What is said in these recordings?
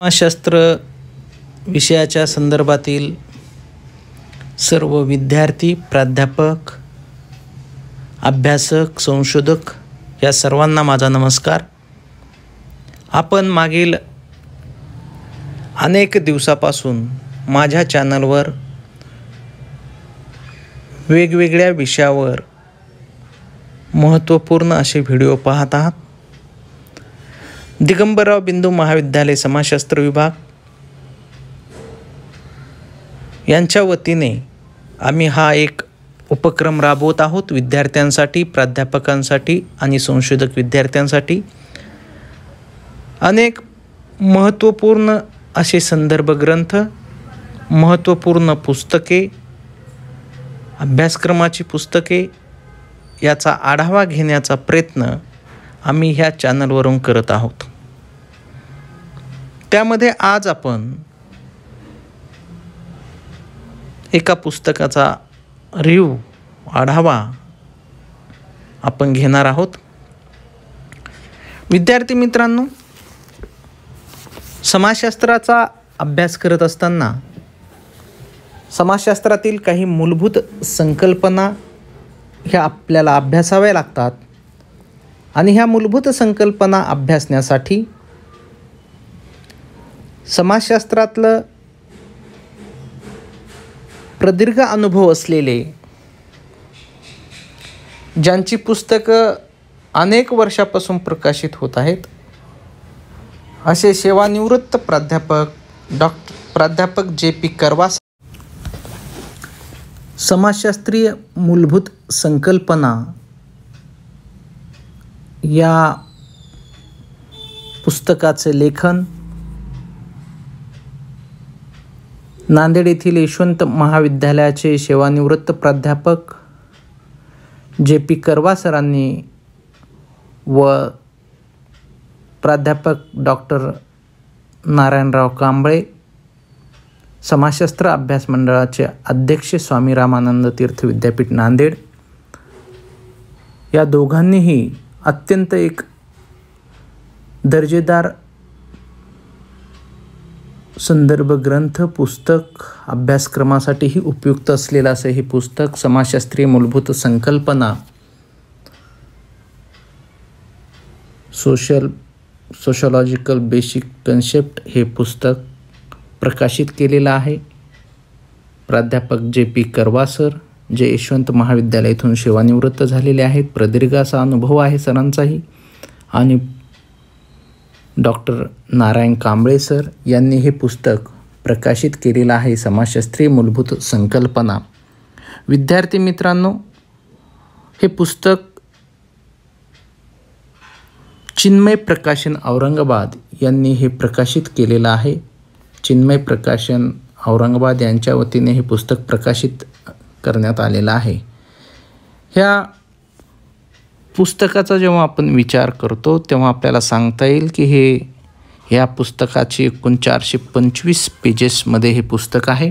समाजशास्त्र विषयाच्या संदर्भातील सर्व विद्यार्थी, प्राध्यापक, अभ्यासक, संशोधक या सर्वांना माझा नमस्कार. आपण मागील अनेक दिवसापासून माझ्या चॅनलवर वेगवेगळ्या विषयावर महत्त्वपूर्ण असे व्हिडिओ पाहत आहात. दिगंबरराव बिंदू महाविद्यालय समाजशास्त्र विभाग यांच्या वतीने आम्ही हा एक उपक्रम राबवत आहोत. विद्यार्थ्यांसाठी, प्राध्यापकांसाठी आणि संशोधक विद्यार्थ्यांसाठी अनेक महत्त्वपूर्ण असे संदर्भ ग्रंथ, महत्त्वपूर्ण पुस्तके, अभ्यासक्रमाची पुस्तके याचा आढावा घेण्याचा प्रयत्न आम्ही ह्या चॅनलवरून करत आहोत. त्यामध्ये आज आपण एका पुस्तकाचा रिव्ह्यू, आढावा आपण घेणार आहोत. विद्यार्थी मित्रांनो, समाजशास्त्राचा अभ्यास करत असताना समाजशास्त्रातील काही मूलभूत संकल्पना ह्या आपल्याला अभ्यासाव्या लागतात आणि ह्या मूलभूत संकल्पना अभ्यासण्यासाठी समाजशास्त्रातलं प्रदीर्घ अनुभव असलेले, ज्यांची पुस्तकं अनेक वर्षापासून प्रकाशित होत आहेत, असे सेवानिवृत्त प्राध्यापक जे.पी. करवास समाजशास्त्रीय मूलभूत संकल्पना या पुस्तकाचे लेखन नांदेड येथील यशवंत महाविद्यालयाचे सेवानिवृत्त प्राध्यापक जे.पी. करवा सरांनी व प्राध्यापक डॉक्टर नारायणराव कांबळे, समाजशास्त्र अभ्यास मंडळाचे अध्यक्ष स्वामी रामानंद तीर्थ विद्यापीठ नांदेड या दोघांनीही अत्यंत एक दर्जेदार संदर्भ ग्रंथ, पुस्तक, अभ्यासक्रमासाठीही उपयुक्त असलेलं असं हे पुस्तक समाजशास्त्रीय मूलभूत संकल्पना, सोशलॉजिकल बेसिक कन्सेप्ट हे पुस्तक प्रकाशित केलेलं आहे. प्राध्यापक जे.पी. करवा सर, जे यशवंत महाविद्यालयातून सेवानिवृत्त झालेले आहेत. प्रदीर्घ असा अनुभव आहे सरांचाही. आणि डॉक्टर नारायण कांबळे सर यांनी हे पुस्तक प्रकाशित केलेलं आहे, समाजशास्त्रीय मूलभूत संकल्पना. विद्यार्थी मित्रांनो, हे पुस्तक चिन्मय प्रकाशन औरंगाबाद यांनी हे प्रकाशित केलेलं आहे. चिन्मय प्रकाशन औरंगाबाद यांच्या वतीने हे पुस्तक प्रकाशित करण्यात आलेलं आहे. ह्या पुस्तकाचा जेव्हा आपण विचार करतो तेव्हा आपल्याला सांगता येईल की ह्या पुस्तकाची एकूण 425 पेजेसमध्ये हे पुस्तक आहे.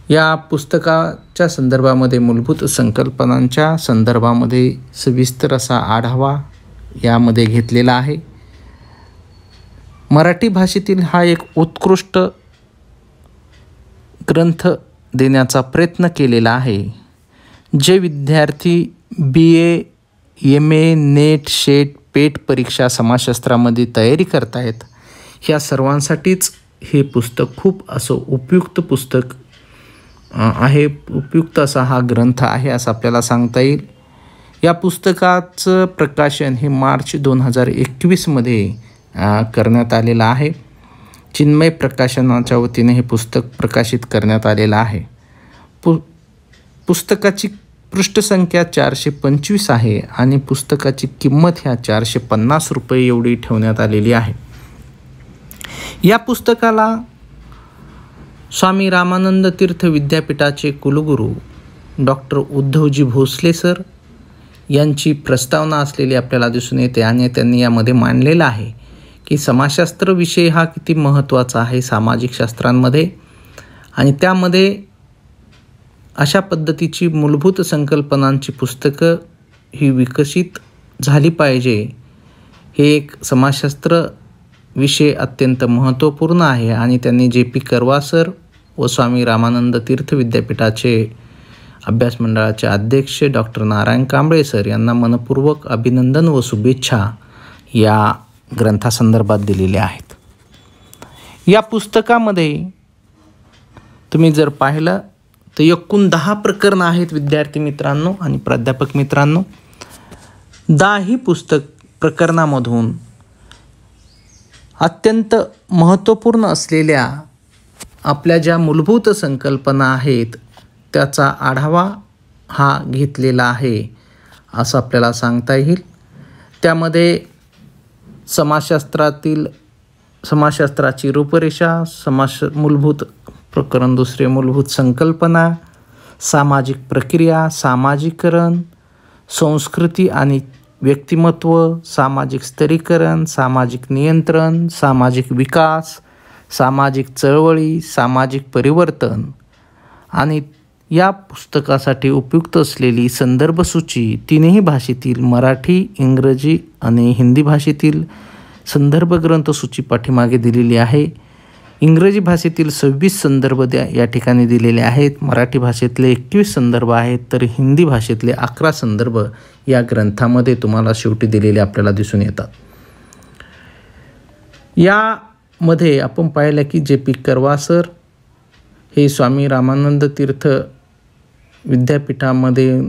या पुस्तकाच्या संदर्भामध्ये, मूलभूत संकल्पनांच्या संदर्भामध्ये सविस्तर असा आढावा यामध्ये घेतलेला आहे. मराठी भाषेतील हा एक उत्कृष्ट ग्रंथ देण्याचा प्रयत्न केलेला आहे. जे विद्यार्थी BA, MA, नेट, शेट, पेट परीक्षा समाजशास्त्रामध्ये तयारी करत आहेत, ह्या सर्वांसाठीच हे पुस्तक खूप असं उपयुक्त पुस्तक आहे. उपयुक्त असा हा ग्रंथ आहे असं आपल्याला सांगता येईल. या पुस्तकाचं प्रकाशन हे मार्च 2021 करण्यात आलेलं आहे. चिन्मय प्रकाशनाच्या वतीने हे पुस्तक प्रकाशित करण्यात आलेलं आहे. पुस्तकाची पृष्ठसंख्या 425 आहे आणि पुस्तकाची किंमत ह्या 450 रुपये एवढी ठेवण्यात आलेली आहे. या पुस्तकाला स्वामी रामानंद तीर्थ विद्यापीठाचे कुलगुरू डॉक्टर उद्धवजी भोसले सर यांची प्रस्तावना असलेली आपल्याला दिसून येते आणि त्यांनी यामध्ये मांडलेलं आहे की समाजशास्त्र विषय हा किती महत्त्वाचा आहे सामाजिक शास्त्रांमध्ये, आणि त्यामध्ये अशा पद्धतीची मूलभूत संकल्पनांची पुस्तकं ही विकसित झाली पाहिजे. हे एक समाजशास्त्र विषय अत्यंत महत्त्वपूर्ण आहे आणि त्यांनी जे.पी. करवासर व स्वामी रामानंद तीर्थ विद्यापीठाचे अभ्यास मंडळाचे अध्यक्ष डॉक्टर नारायण कांबळे सर यांना मनपूर्वक अभिनंदन व शुभेच्छा या ग्रंथासंदर्भात दिलेल्या आहेत. या पुस्तकामध्ये तुम्ही जर पाहिलं तर एकूण 10 प्रकरणं आहेत विद्यार्थी मित्रांनो आणि प्राध्यापक मित्रांनो. 10 प्रकरणामधून अत्यंत महत्त्वपूर्ण असलेल्या आपल्या ज्या मूलभूत संकल्पना आहेत त्याचा आढावा हा घेतलेला आहे असं आपल्याला सांगता येईल. त्यामध्ये समाजशास्त्राची रूपरेषा, मूलभूत प्रकरण 2 मूलभूत संकल्पना, सामाजिक प्रक्रिया, सामाजिकरण, संस्कृती आणि व्यक्तिमत्व, सामाजिक स्तरीकरण, सामाजिक नियंत्रण, सामाजिक विकास, सामाजिक चळवळी, सामाजिक परिवर्तन आणि या पुस्तकासाठी उपयुक्त असलेली संदर्भ सूची 3ही भाषेतील मराठी, इंग्रजी आणि हिंदी भाषेतील संदर्भ ग्रंथ सूची पाठीमागे दिलेली आहे. इंग्रजी भाषेतील 26 संदर्भ या ठिकाणी दिलेले आहेत. मराठी भाषेतले 21 संदर्भ आहेत तर हिंदी भाषेतले 11 संदर्भ या ग्रंथामध्ये तुम्हाला शेवटी दिलेले आपल्याला दिसून येतात. यामध्ये आपण पाहिलं की जे.पी. करवासर हे स्वामी रामानंद तीर्थ विद्यापीठामध्ये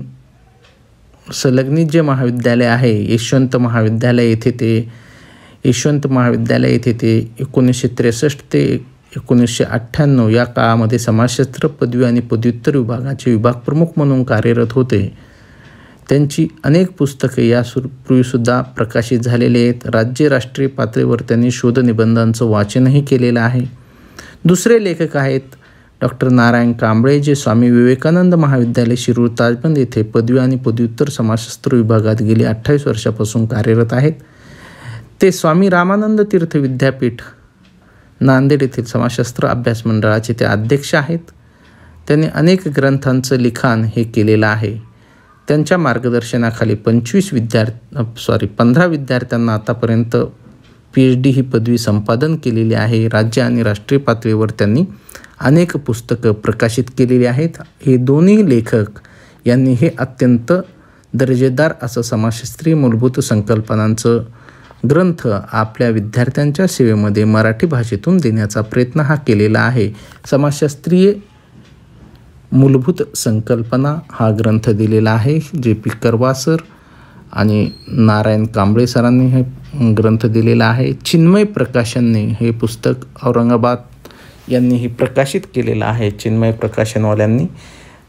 संलग्नित जे महाविद्यालय आहे यशवंत महाविद्यालय येथे ते 1963 ते 1998 या काळामध्ये समाजशास्त्र पदवी आणि पदव्युत्तर विभागाचे विभाग प्रमुख म्हणून कार्यरत होते. त्यांची अनेक पुस्तके यापूर्वीसुद्धा प्रकाशित झालेली आहेत. राज्य राष्ट्रीय पातळीवर त्यांनी शोधनिबंधांचं वाचनही केलेलं आहे. दुसरे लेखक आहेत डॉक्टर नारायण कांबळे जे स्वामी विवेकानंद महाविद्यालय शिरूर ताजबंद येथे पदवी आणि पदव्युत्तर समाजशास्त्र विभागात गेली 28 वर्षापासून कार्यरत आहेत. ते स्वामी रामानंद तीर्थ विद्यापीठ नांदेड येथील समाजशास्त्र अभ्यास मंडळाचे ते अध्यक्ष आहेत. त्यांनी अनेक ग्रंथांचं लिखाण हे केलेलं आहे. त्यांच्या मार्गदर्शनाखाली 15 विद्यार्थ्यांना आतापर्यंत PhD ही पदवी संपादन केलेली आहे. राज्य आणि राष्ट्रीय पातळीवर त्यांनी अनेक पुस्तकं प्रकाशित केलेली आहेत. हे दोन्ही लेखक यांनी हे अत्यंत दर्जेदार असं समाजशास्त्रीय मूलभूत संकल्पनांचं ग्रंथ आपल्या विद्यार्थ्यांच्या सेवेमध्ये मराठी भाषेतून देण्याचा प्रयत्न हा केलेला आहे. समाजशास्त्रीय मूलभूत संकल्पना हा ग्रंथ दिलेला आहे. जे.पी. करवासर आणि नारायण कांबळे सरांनी हे ग्रंथ दिलेला आहे. चिन्मय प्रकाशनने हे पुस्तक औरंगाबाद यांनी हे प्रकाशित केलेलं आहे, चिन्मय प्रकाशनवाल्यांनी.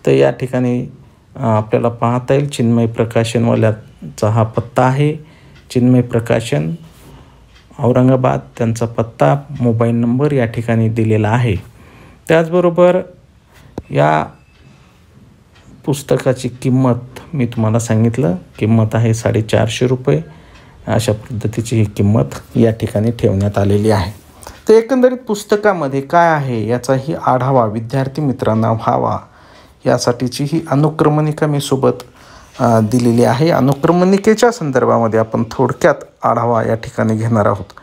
तर या ठिकाणी आपल्याला पाहता येईल चिन्मय प्रकाशनवाल्याचा हा पत्ता आहे. चिन्मय प्रकाशन औरंगाबाद, त्यांचा पत्ता, मोबाईल नंबर या ठिकाणी दिलेला आहे. त्याचबरोबर या पुस्तकाची किंमत मी तुम्हाला सांगितलं, किंमत आहे 450 रुपये. अशा पद्धतीची ही किंमत या ठिकाणी ठेवण्यात आलेली आहे. तर एकंदरीत पुस्तकामध्ये काय आहे याचाही आढावा विद्यार्थी मित्रांना व्हावा यासाठीची ही अनुक्रमणिका मी सोबत दिलेली आहे. अनुक्रमणिकेच्या संदर्भामध्ये आपण थोडक्यात आढावा या ठिकाणी घेणार आहोत.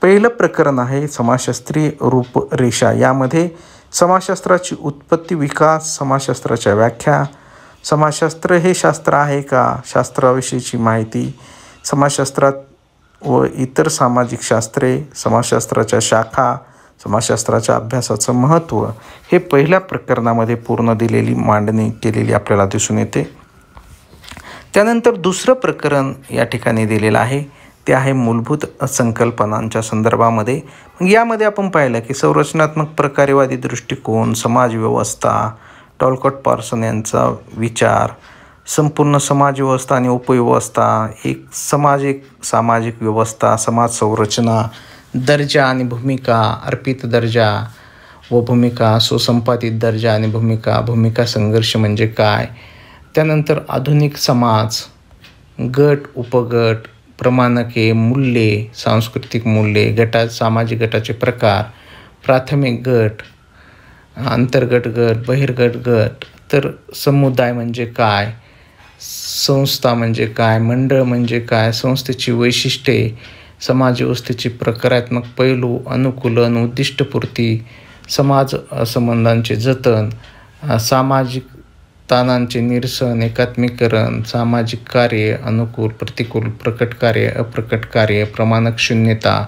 पहिलं प्रकरण आहे समाजशास्त्रीय रूपरेषा. यामध्ये समाजशास्त्राची उत्पत्ती, विकास, समाजशास्त्राच्या व्याख्या, समाजशास्त्र हे शास्त्र आहे का, शास्त्राविषयीची माहिती, समाजशास्त्रात व इतर सामाजिक शास्त्रे, समाजशास्त्राच्या शाखा, समाजशास्त्राच्या अभ्यासाचं महत्त्व हे पहिल्या प्रकरणामध्ये पूर्ण दिलेली मांडणी केलेली आपल्याला दिसून येते. त्यानंतर दुसरं प्रकरण या ठिकाणी दिलेलं आहे ते आहे मूलभूत संकल्पनांच्या संदर्भामध्ये. यामध्ये आपण पाहिलं की संरचनात्मक प्रकारेवादी दृष्टिकोन, समाजव्यवस्था, टॉलकॉट पार्सन यांचा विचार, संपूर्ण समाजव्यवस्था आणि उपव्यवस्था, एक सामाजिक व्यवस्था, समाज संरचना, दर्जा आणि भूमिका, अर्पित दर्जा व भूमिका, सुसंपादित दर्जा आणि भूमिका संघर्ष म्हणजे काय, त्यानंतर आधुनिक समाज, गट, उपगट, प्रमाणके, मूल्ये, सांस्कृतिक मूल्ये, सामाजिक गटाचे प्रकार, प्राथमिक गट, अंतर्गत गट, बहिर्गत गट, तर समुदाय म्हणजे काय, संस्था म्हणजे काय, मंडळ म्हणजे काय, संस्थेची वैशिष्ट्ये, समाज व्यवस्थेचे प्रकारात्मक पैलू, अनुकूलन, उद्दिष्टपूर्ती, समाज संबंधांचे जतन, सामाजिक ताणांचे निरसन, एकात्मीकरण, सामाजिक कार्य, अनुकूल, प्रतिकूल, प्रकट कार्य, अप्रकट कार्य, प्रमाणक शून्यता,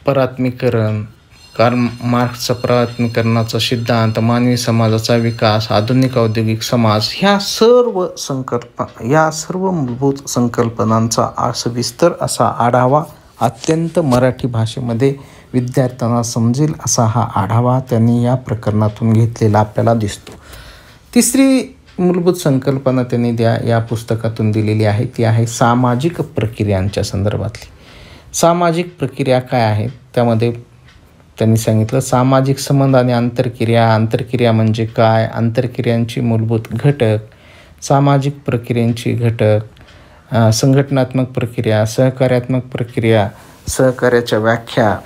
परात्मीकरण, कार्ल मार्क्सचा परात्मीकरणाचा सिद्धांत, मानवी समाजाचा विकास, आधुनिक औद्योगिक समाज, ह्या सर्व मूलभूत संकल्पनांचा सविस्तर असा आढावा अत्यंत मराठी भाषेमध्ये विद्यार्थ्यांना समजेल असा हा आढावा त्यांनी या प्रकरणातून घेतलेला आपल्याला दिसतो. तिसरी मूलभूत संकल्पना त्यांनी या पुस्तकातून दिलेली आहे ती आहे सामाजिक प्रक्रियांच्या संदर्भातली. सामाजिक प्रक्रिया काय आहेत त्यामध्ये त्यांनी सांगितलं सामाजिक संबंध आणि आंतरक्रिया म्हणजे काय, आंतरक्रियांची मूलभूत घटक, सामाजिक प्रक्रियांची घटक, संघटनात्मक प्रक्रिया, सहकार्यात्मक प्रक्रिया, सहकार्याच्या व्याख्या,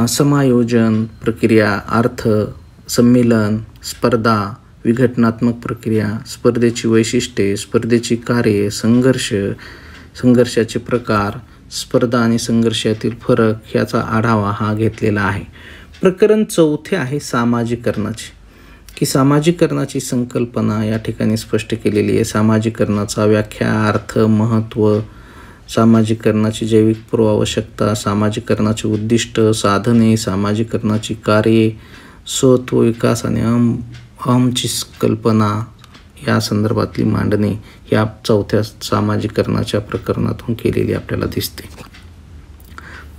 समायोजन प्रक्रिया, अर्थ, संमेलन, स्पर्धा, विघटनात्मक प्रक्रिया, स्पर्धेची वैशिष्ट्ये, स्पर्धेची कार्ये, संघर्षाचे प्रकार, स्पर्धा आणि संघर्षातील फरक ह्याचा आढावा हा घेतलेला आहे. प्रकरण 4 आहे सामाजिकरणाचे, की सामाजिकरणाची संकल्पना या ठिकाणी स्पष्ट केलेली आहे. सामाजिकरणाचा व्याख्या, अर्थ, महत्त्व, सामाजिकरणाची जैविक पूर्वावश्यकता, सामाजिकरणाचे उद्दिष्ट, साधने, सामाजिकरणाची कार्ये, स्वत्व विकास आणि अहमची कल्पना या संदर्भातली मांडणी या 4थ्या सामाजिकरणाच्या प्रकरणातून केलेली आपल्याला दिसते.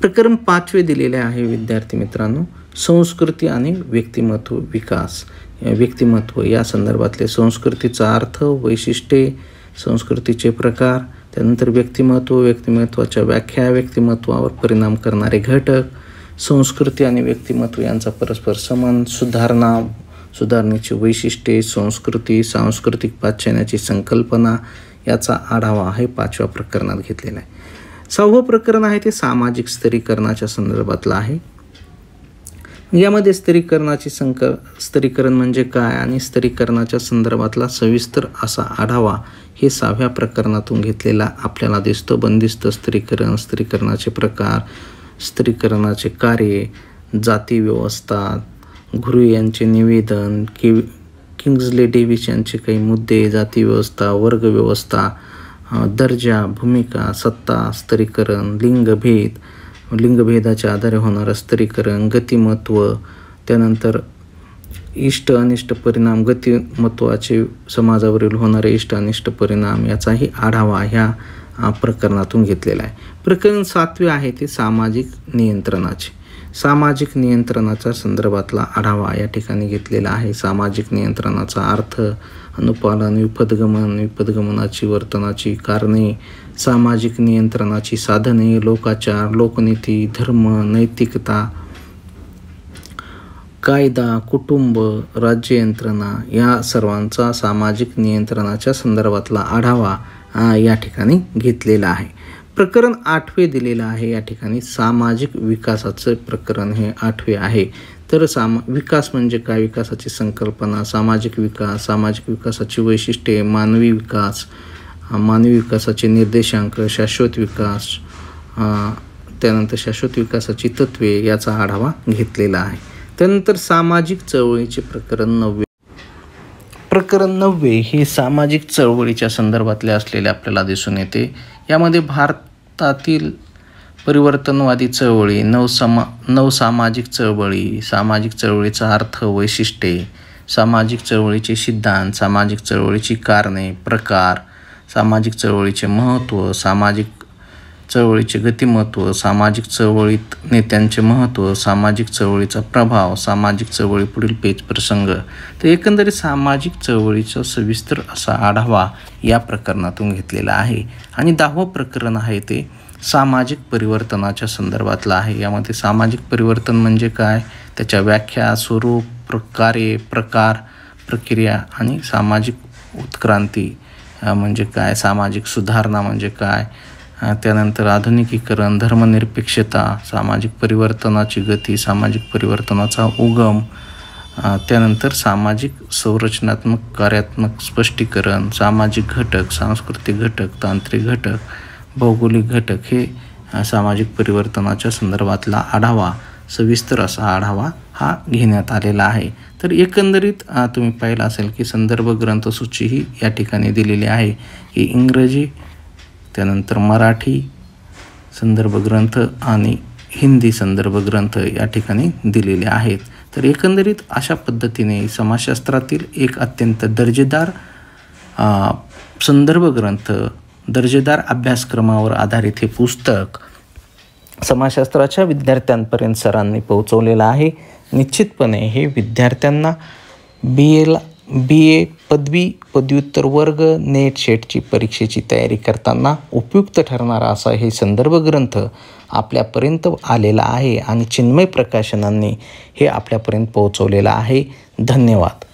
प्रकरण 5 दिलेले आहे विद्यार्थी मित्रांनो, संस्कृती आणि व्यक्तिमत्व विकास. व्यक्तिमत्व या संदर्भातले संस्कृतीचा अर्थ, वैशिष्ट्ये, संस्कृतीचे प्रकार, त्यानंतर व्यक्तिमत्वाच्या व्याख्या, व्यक्तिमत्वावर परिणाम करणारे घटक, संस्कृती आणि व्यक्तिमत्व यांचा परस्पर संबंध, सुधारणेची वैशिष्ट्ये, संस्कृती, सांस्कृतिक पाश्चात्याची संकल्पना याचा आढावा आहे 5व्या प्रकरणात घेतलेला आहे. 6वं प्रकरण आहे ते सामाजिक स्तरीकरणाच्या संदर्भातलं आहे. यामध्ये स्तरीकरण म्हणजे काय आणि स्तरीकरणाच्या संदर्भातला सविस्तर असा आढावा हे 6व्या प्रकरणातून घेतलेला आपल्याला दिसतो. बंदिस्त स्तरीकरण, स्तरीकरणाचे प्रकार, स्तरीकरणाचे कार्य, जाती व्यवस्था, घुरे यांचे निवेदन, किंग्सले डेव्हिस यांचे काही मुद्दे, जाती व्यवस्था, वर्ग व्यवस्था, दर्जा, भूमिका, सत्ता, स्तरीकरण, लिंगभेदाच्या आधारे होणारं स्तरीकरण, गतिमत्व, त्यानंतर इष्ट अनिष्ट परिणाम, गतिमत्वाचे समाजावरील होणारे इष्ट अनिष्ट परिणाम याचाही आढावा ह्या प्रकरणातून घेतलेला आहे. प्रकरण 7 आहे ते सामाजिक नियंत्रणाचे. सामाजिक नियंत्रणाच्या संदर्भातला आढावा या ठिकाणी घेतलेला आहे. सामाजिक नियंत्रणाचा अर्थ, अनुपालन, विपदगमनाची वर्तनाची कारणे, सामाजिक नियंत्रणाची साधने, लोकाचार, लोकनीती, धर्म, नैतिकता, कायदा, कुटुंब, राज्ययंत्रणा या सर्वांचा सामाजिक नियंत्रणाच्या संदर्भातला आढावा या ठिकाणी घेतलेला आहे. प्रकरण 8 दिलेलं आहे या ठिकाणी सामाजिक विकासाचं प्रकरण हे 8 आहे. तर विकास म्हणजे काय, विकासाची संकल्पना, सामाजिक विकासाची वैशिष्ट्ये, मानवी विकासाचे निर्देशांक, शाश्वत विकास, त्यानंतर शाश्वत विकासाची तत्त्वे याचा आढावा घेतलेला आहे. त्यानंतर सामाजिक चळवळीचे प्रकरण 9. प्रकरण 9 हे सामाजिक चळवळीच्या संदर्भातले असलेले आपल्याला दिसून येते. यामध्ये भारतातील परिवर्तनवादी चळवळी, नवसामाजिक चळवळी, सामाजिक चळवळीचा अर्थ, वैशिष्ट्ये, सामाजिक चळवळीचे सिद्धांत, सामाजिक चळवळीची कारणे, प्रकार, सामाजिक चळवळीचे महत्त्व, सामाजिक चळवळीचे गतिमत्व, सामाजिक चळवळीत नेत्यांचे महत्त्व, सामाजिक चळवळीचा प्रभाव, सामाजिक चळवळी पुढील पेच प्रसंग. तर एकंदरीत सामाजिक चळवळीचा सविस्तर असा आढावा या प्रकरणातून घेतलेला आहे. आणि 10वं प्रकरण आहे ते सामाजिक परिवर्तनाच्या संदर्भातलं आहे. यामध्ये सामाजिक परिवर्तन म्हणजे काय, त्याच्या व्याख्या, स्वरूप, कार्ये, प्रकार, प्रक्रिया आणि सामाजिक उत्क्रांती म्हणजे काय, सामाजिक सुधारणा म्हणजे काय, त्यानंतर आधुनिकीकरण, धर्मनिरपेक्षता, सामाजिक परिवर्तनाची गती, सामाजिक परिवर्तनाचा उगम, त्यानंतर सामाजिक संरचनात्मक कार्यात्मक स्पष्टीकरण, सामाजिक घटक, सांस्कृतिक घटक, तांत्रिक घटक, भौगोलिक घटक हे सामाजिक परिवर्तनाच्या संदर्भातला आढावा, सविस्तर असा आढावा हा घेण्यात आलेला आहे. तर एकंदरीत तुम्ही पाहिलं असेल की संदर्भ ग्रंथसूची ही या ठिकाणी दिलेली आहे की इंग्रजी, त्यानंतर मराठी संदर्भ ग्रंथ आणि हिंदी संदर्भ ग्रंथ या ठिकाणी दिलेले आहेत. तर एकंदरीत अशा पद्धतीने समाजशास्त्रातील एक अत्यंत दर्जेदार संदर्भ ग्रंथ, दर्जेदार अभ्यासक्रमावर आधारित हे पुस्तक समाजशास्त्राच्या विद्यार्थ्यांपर्यंत सरांनी पोहोचवलेलं आहे. निश्चितपणे हे विद्यार्थ्यांना बी ए पदवी, पदव्युत्तर वर्ग, नेट शेटची परीक्षेची तयारी करताना उपयुक्त ठरणारा असा हे संदर्भ ग्रंथ आपल्यापर्यंत आलेला आहे आणि चिन्मय प्रकाशनांनी हे आपल्यापर्यंत पोहोचवलेलं आहे. धन्यवाद.